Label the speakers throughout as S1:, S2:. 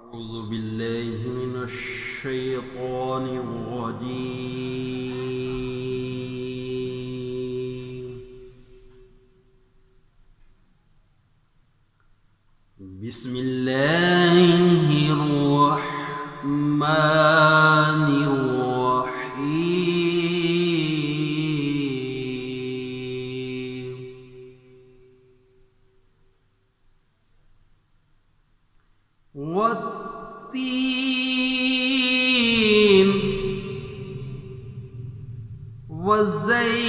S1: أعوذ بالله من الشيطان الرجيم. بسم الله الرحمن الرحيم. والتين والزيتون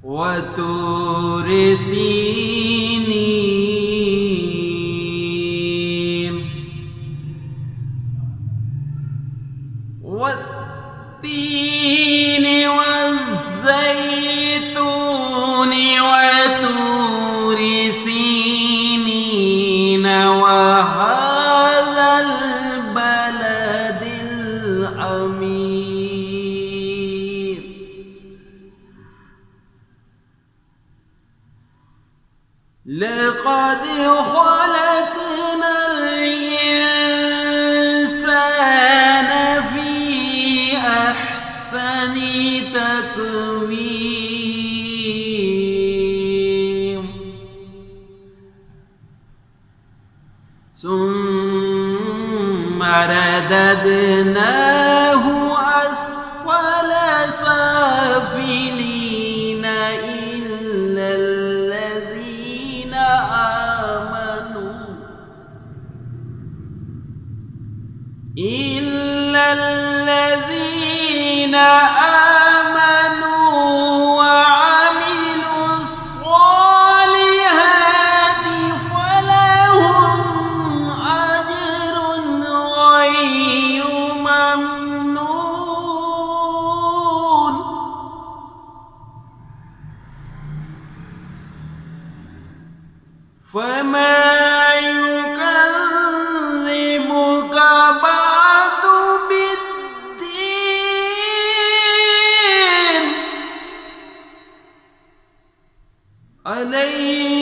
S1: وطور سينين والتين والزيتون وطور سينين وهذا البلد الأمين. لقد خلقنا الإنسان في أحسن تقويم ثم رددناه أسفل سافلين إلا الذين آمنوا وعملوا الصالحات فلهم أجر غير ممنون. فما يكذبك بعد بالدين. عليه